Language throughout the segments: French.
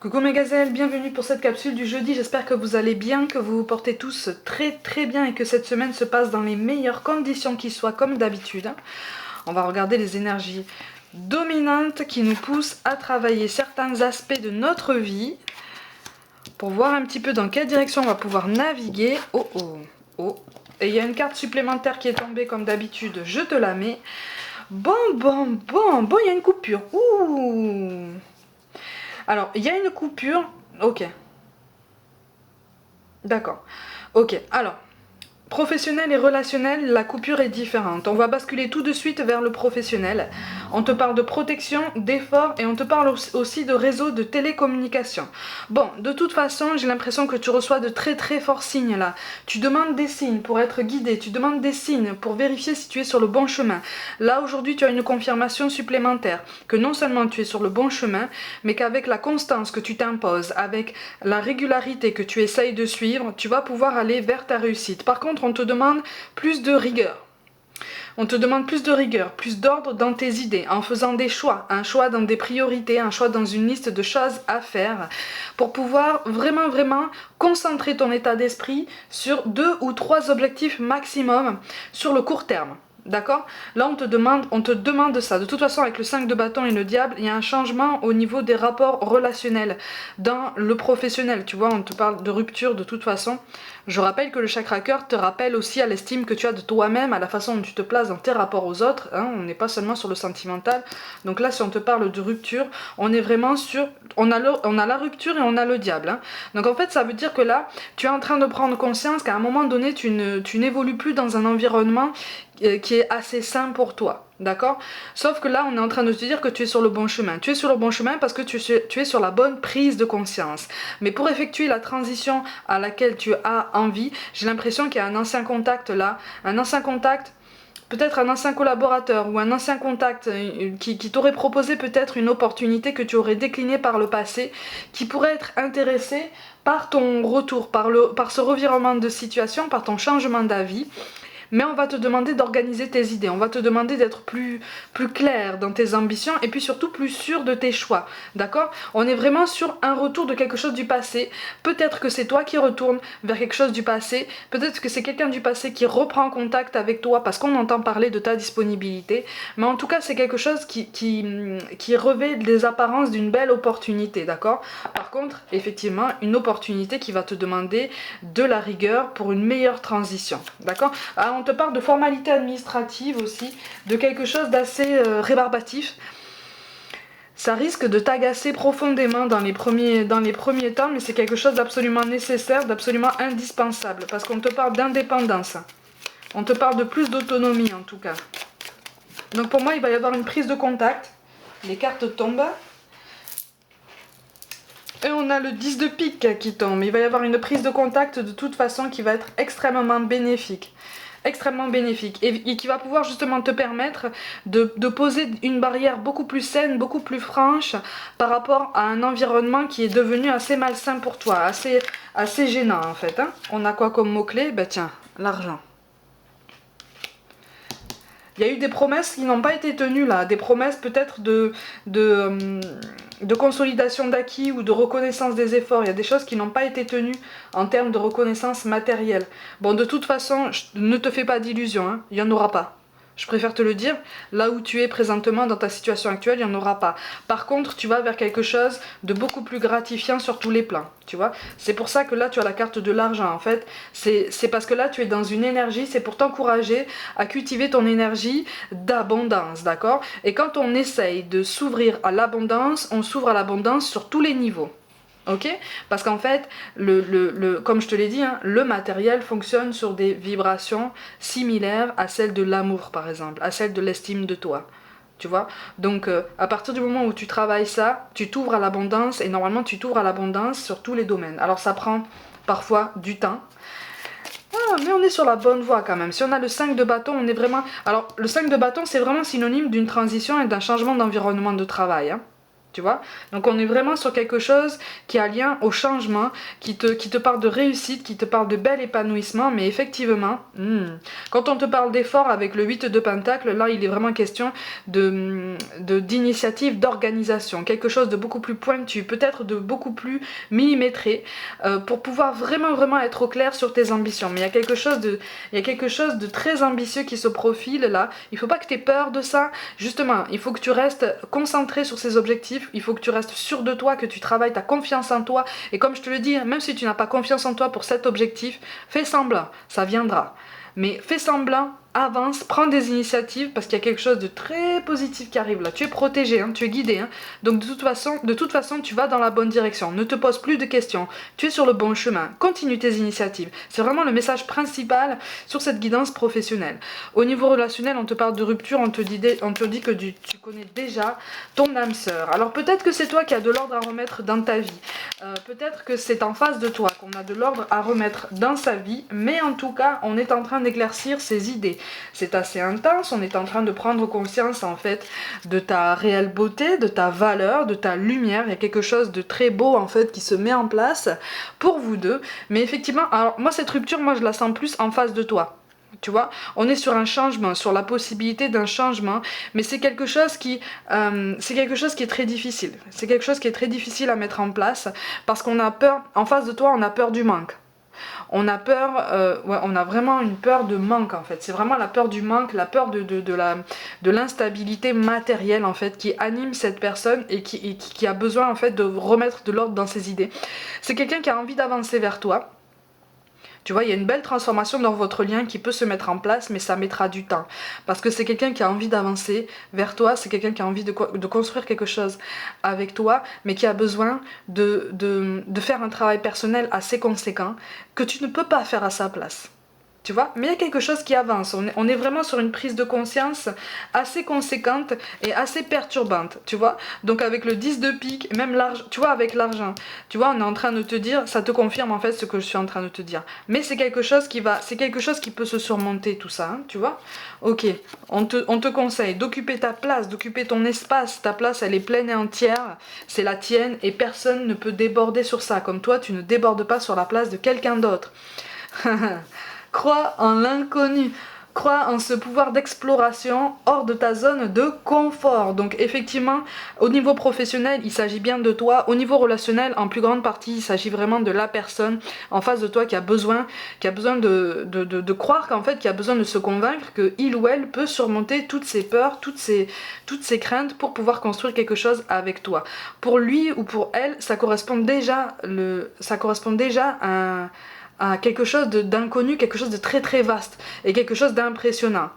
Coucou mes gazelles, bienvenue pour cette capsule du jeudi, j'espère que vous allez bien, que vous vous portez tous très bien et que cette semaine se passe dans les meilleures conditions qui soient comme d'habitude. On va regarder les énergies dominantes qui nous poussent à travailler certains aspects de notre vie pour voir un petit peu dans quelle direction on va pouvoir naviguer. Oh. Et il y a une carte supplémentaire qui est tombée comme d'habitude, je te la mets. Bon, il y a une coupure. Ouh. Alors, il y a une coupure. Ok. D'accord. Ok, alors. Professionnel et relationnel, la coupure est différente. On va basculer tout de suite vers le professionnel. On te parle de protection, d'effort et on te parle aussi de réseau de télécommunication. Bon, de toute façon, j'ai l'impression que tu reçois de très forts signes là. Tu demandes des signes pour être guidé, tu demandes des signes pour vérifier si tu es sur le bon chemin. Là, aujourd'hui, tu as une confirmation supplémentaire que non seulement tu es sur le bon chemin, mais qu'avec la constance que tu t'imposes, avec la régularité que tu essayes de suivre, tu vas pouvoir aller vers ta réussite. Par contre, on te demande plus de rigueur. On te demande plus de rigueur, plus d'ordre dans tes idées, en faisant des choix, un choix dans des priorités, un choix dans une liste de choses à faire, pour pouvoir vraiment concentrer ton état d'esprit sur 2 ou 3 objectifs maximum sur le court terme. D'accord? Là, on te demande ça. De toute façon, avec le 5 de bâton et le diable, il y a un changement au niveau des rapports relationnels dans le professionnel. Tu vois, on te parle de rupture de toute façon. Je rappelle que le chakra cœur te rappelle aussi à l'estime que tu as de toi-même, à la façon dont tu te places dans tes rapports aux autres. Hein, on n'est pas seulement sur le sentimental. Donc là, si on te parle de rupture, on est vraiment sur... On a la rupture et on a le diable. Hein. Donc en fait, ça veut dire que là, tu es en train de prendre conscience qu'à un moment donné, tu n'évolues plus dans un environnement qui est assez sain pour toi, d'accord? Sauf que là, on est en train de te dire que tu es sur le bon chemin. Tu es sur le bon chemin parce que tu es sur la bonne prise de conscience. Mais pour effectuer la transition à laquelle tu as envie, j'ai l'impression qu'il y a un ancien contact là, un ancien contact, peut-être un ancien collaborateur ou un ancien contact qui t'aurait proposé peut-être une opportunité que tu aurais déclinée par le passé, qui pourrait être intéressé par ton retour, par ce revirement de situation, par ton changement d'avis. Mais on va te demander d'organiser tes idées, on va te demander d'être plus clair dans tes ambitions et puis surtout plus sûr de tes choix, d'accord? On est vraiment sur un retour de quelque chose du passé, peut-être que c'est toi qui retournes vers quelque chose du passé, peut-être que c'est quelqu'un du passé qui reprend contact avec toi parce qu'on entend parler de ta disponibilité, mais en tout cas c'est quelque chose qui revêt les apparences d'une belle opportunité, d'accord? Par contre, effectivement, une opportunité qui va te demander de la rigueur pour une meilleure transition, d'accord? Alors, on te parle de formalités administratives aussi, de quelque chose d'assez rébarbatif. Ça risque de t'agacer profondément dans les premiers temps, mais c'est quelque chose d'absolument nécessaire, d'absolument indispensable, parce qu'on te parle d'indépendance. On te parle de plus d'autonomie en tout cas. Donc pour moi, il va y avoir une prise de contact. Les cartes tombent. Et on a le 10 de pique qui tombe. Il va y avoir une prise de contact de toute façon qui va être extrêmement bénéfique. Extrêmement bénéfique et qui va pouvoir justement te permettre de poser une barrière beaucoup plus saine, beaucoup plus franche par rapport à un environnement qui est devenu assez malsain pour toi, assez gênant en fait. Hein. On a quoi comme mot-clé? Ben tiens, l'argent. Il y a eu des promesses qui n'ont pas été tenues là, des promesses peut-être de consolidation d'acquis ou de reconnaissance des efforts. Il y a des choses qui n'ont pas été tenues en termes de reconnaissance matérielle. Bon, de toute façon, ne te fais pas d'illusions, hein, il n'y en aura pas. Je préfère te le dire, là où tu es présentement dans ta situation actuelle, il n'y en aura pas. Par contre, tu vas vers quelque chose de beaucoup plus gratifiant sur tous les plans, tu vois. C'est pour ça que là, tu as la carte de l'argent, en fait. C'est parce que là, tu es dans une énergie, c'est pour t'encourager à cultiver ton énergie d'abondance, d'accord? Et quand on essaye de s'ouvrir à l'abondance, on s'ouvre à l'abondance sur tous les niveaux. Ok? Parce qu'en fait, comme je te l'ai dit, hein, le matériel fonctionne sur des vibrations similaires à celles de l'amour, par exemple, à celles de l'estime de toi. Tu vois? Donc, à partir du moment où tu travailles ça, tu t'ouvres à l'abondance et normalement, tu t'ouvres à l'abondance sur tous les domaines. Alors, ça prend parfois du temps. Ah, mais on est sur la bonne voie quand même. Si on a le 5 de bâton, on est vraiment... Alors, le 5 de bâton, c'est vraiment synonyme d'une transition et d'un changement d'environnement de travail. Hein. Tu vois? Donc on est vraiment sur quelque chose qui a lien au changement, qui te parle de réussite, qui te parle de bel épanouissement, mais effectivement, quand on te parle d'effort avec le 8 de Pentacle, là il est vraiment question d'initiative, d'organisation, quelque chose de beaucoup plus pointu, peut-être de beaucoup plus millimétré, pour pouvoir vraiment être au clair sur tes ambitions. Mais il y a quelque chose de très ambitieux qui se profile là, il faut pas que tu aies peur de ça, justement, il faut que tu restes concentré sur ces objectifs, il faut que tu restes sûr de toi, que tu travailles ta confiance en toi, et comme je te le dis, même si tu n'as pas confiance en toi pour cet objectif, fais semblant, ça viendra. Mais fais semblant, avance, prends des initiatives parce qu'il y a quelque chose de très positif qui arrive là. Tu es protégé, hein, tu es guidé, hein. Donc de toute façon, tu vas dans la bonne direction. Ne te pose plus de questions. Tu es sur le bon chemin. Continue tes initiatives. C'est vraiment le message principal sur cette guidance professionnelle. Au niveau relationnel, on te parle de rupture, on te dit que tu connais déjà ton âme sœur. Alors peut-être que c'est toi qui as de l'ordre à remettre dans ta vie. Peut-être que c'est en face de toi qu'on a de l'ordre à remettre dans sa vie, mais en tout cas, on est en train d'éclaircir ses idées. C'est assez intense, on est en train de prendre conscience en fait de ta réelle beauté, de ta valeur, de ta lumière. Il y a quelque chose de très beau en fait qui se met en place pour vous deux. Mais effectivement, alors moi cette rupture, moi je la sens plus en face de toi. Tu vois, on est sur un changement, sur la possibilité d'un changement, mais c'est quelque chose qui est très difficile. C'est quelque chose qui est très difficile à mettre en place parce qu'on a peur, en face de toi, on a peur du manque. On a peur, on a vraiment une peur de manque en fait. C'est vraiment la peur du manque, la peur de l'instabilité matérielle en fait qui anime cette personne et qui a besoin en fait de remettre de l'ordre dans ses idées. C'est quelqu'un qui a envie d'avancer vers toi. Tu vois, il y a une belle transformation dans votre lien qui peut se mettre en place, mais ça mettra du temps. Parce que c'est quelqu'un qui a envie d'avancer vers toi, c'est quelqu'un qui a envie de construire quelque chose avec toi, mais qui a besoin de faire un travail personnel assez conséquent que tu ne peux pas faire à sa place. Tu vois, mais il y a quelque chose qui avance, on est vraiment sur une prise de conscience assez conséquente et assez perturbante, tu vois. Donc avec le 10 de pique, même l'argent, tu vois, avec l'argent, tu vois, on est en train de te dire, ça te confirme en fait ce que je suis en train de te dire. Mais c'est quelque chose qui peut se surmonter tout ça, hein, tu vois. Ok, on te conseille d'occuper ta place, d'occuper ton espace, ta place elle est pleine et entière, c'est la tienne et personne ne peut déborder sur ça, comme toi tu ne débordes pas sur la place de quelqu'un d'autre. Crois en l'inconnu. Crois en ce pouvoir d'exploration hors de ta zone de confort. Donc effectivement, au niveau professionnel, il s'agit bien de toi. Au niveau relationnel, en plus grande partie, il s'agit vraiment de la personne en face de toi qui a besoin de croire qu'en fait, qui a besoin de se convaincre qu'il ou elle peut surmonter toutes ses peurs, toutes ses craintes pour pouvoir construire quelque chose avec toi. Pour lui ou pour elle, ça correspond déjà à quelque chose d'inconnu, quelque chose de très vaste et quelque chose d'impressionnant.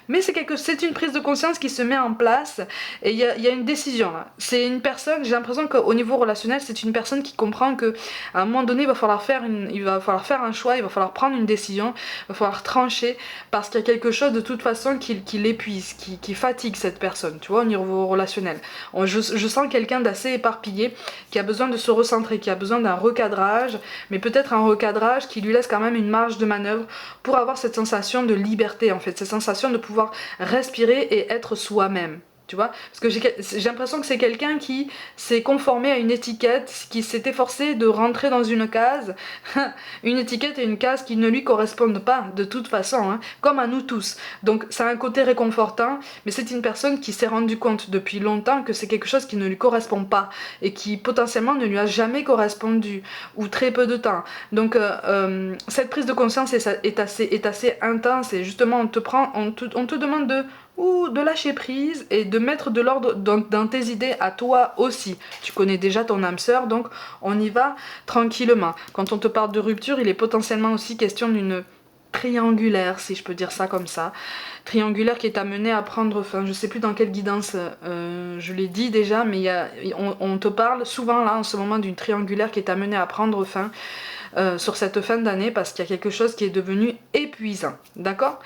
Mais c'est une prise de conscience qui se met en place et il y a une décision là. C'est une personne, j'ai l'impression qu'au niveau relationnel, c'est une personne qui comprend que à un moment donné, il va falloir faire un choix, il va falloir prendre une décision, il va falloir trancher parce qu'il y a quelque chose de toute façon qui l'épuise, qui fatigue cette personne, tu vois, au niveau relationnel. Je sens quelqu'un d'assez éparpillé qui a besoin de se recentrer, qui a besoin d'un recadrage, mais peut-être un recadrage qui lui laisse quand même une marge de manœuvre pour avoir cette sensation de liberté en fait, cette sensation de pouvoir respirer et être soi-même. Tu vois, parce que j'ai l'impression que c'est quelqu'un qui s'est conformé à une étiquette, qui s'est efforcé de rentrer dans une case, une étiquette et une case qui ne lui correspondent pas de toute façon, hein, comme à nous tous. Donc ça a un côté réconfortant, mais c'est une personne qui s'est rendu compte depuis longtemps que c'est quelque chose qui ne lui correspond pas et qui potentiellement ne lui a jamais correspondu ou très peu de temps. Donc cette prise de conscience est assez intense et justement on te demande de lâcher prise et de mettre de l'ordre dans tes idées à toi aussi. Tu connais déjà ton âme sœur, donc on y va tranquillement. Quand on te parle de rupture, il est potentiellement aussi question d'une triangulaire, si je peux dire ça comme ça. Triangulaire qui est amenée à prendre fin. Je sais plus dans quelle guidance je l'ai dit déjà, mais on te parle souvent là en ce moment d'une triangulaire qui est amenée à prendre fin sur cette fin d'année parce qu'il y a quelque chose qui est devenu épuisant. D'accord ?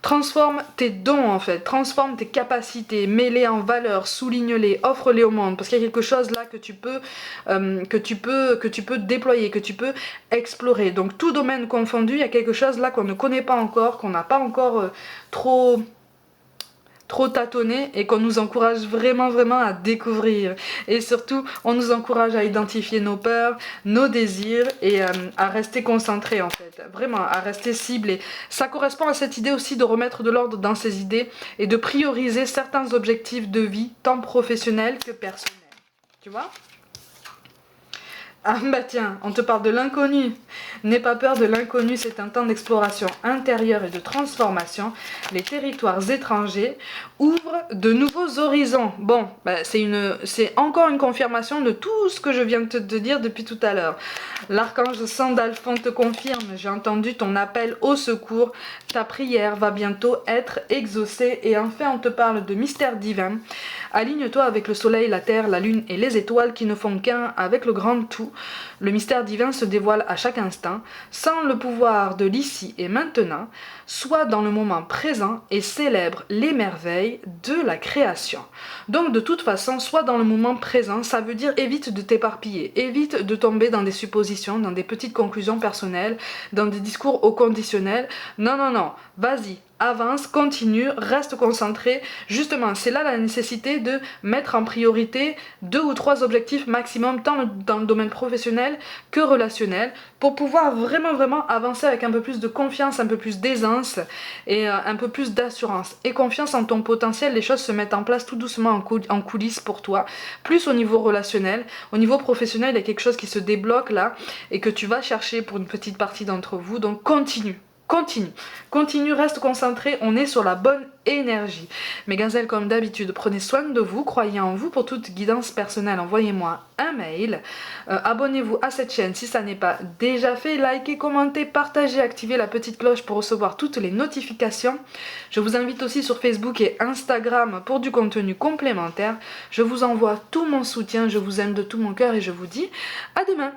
Transforme tes dons en fait, transforme tes capacités, mets-les en valeur, souligne-les, offre-les au monde, parce qu'il y a quelque chose là que tu peux déployer, que tu peux explorer. Donc tout domaine confondu, il y a quelque chose là qu'on ne connaît pas encore, qu'on n'a pas encore trop trop tâtonner et qu'on nous encourage vraiment à découvrir. Et surtout, on nous encourage à identifier nos peurs, nos désirs et à rester concentré en fait. Vraiment, à rester ciblé. Ça correspond à cette idée aussi de remettre de l'ordre dans ses idées et de prioriser certains objectifs de vie, tant professionnels que personnels. Tu vois ? Ah bah tiens, on te parle de l'inconnu. N'aie pas peur de l'inconnu, c'est un temps d'exploration intérieure et de transformation. Les territoires étrangers ouvrent de nouveaux horizons. Bon, bah c'est encore une confirmation de tout ce que je viens de te dire depuis tout à l'heure. L'archange Sandalphon te confirme, j'ai entendu ton appel au secours. Ta prière va bientôt être exaucée. Et enfin, on te parle de mystère divin. Aligne-toi avec le soleil, la terre, la lune et les étoiles qui ne font qu'un avec le grand tout. Le mystère divin se dévoile à chaque instant, sans le pouvoir de l'ici et maintenant. Sois dans le moment présent et célèbre les merveilles de la création. Donc de toute façon, sois dans le moment présent, ça veut dire évite de t'éparpiller, évite de tomber dans des suppositions, dans des petites conclusions personnelles, dans des discours au conditionnel. Non, vas-y. Avance, continue, reste concentré. Justement, c'est là la nécessité de mettre en priorité 2 ou 3 objectifs maximum, tant dans le domaine professionnel que relationnel, pour pouvoir vraiment avancer avec un peu plus de confiance, un peu plus d'aisance et un peu plus d'assurance. Et confiance en ton potentiel, les choses se mettent en place tout doucement en coulisses pour toi. Plus au niveau relationnel, au niveau professionnel, il y a quelque chose qui se débloque là et que tu vas chercher pour une petite partie d'entre vous. Donc Continue, reste concentré, on est sur la bonne énergie. Mes gazelles, comme d'habitude, prenez soin de vous, croyez en vous. Pour toute guidance personnelle, envoyez-moi un mail. Abonnez-vous à cette chaîne si ça n'est pas déjà fait. Likez, commentez, partagez, activez la petite cloche pour recevoir toutes les notifications. Je vous invite aussi sur Facebook et Instagram pour du contenu complémentaire. Je vous envoie tout mon soutien, je vous aime de tout mon cœur et je vous dis à demain.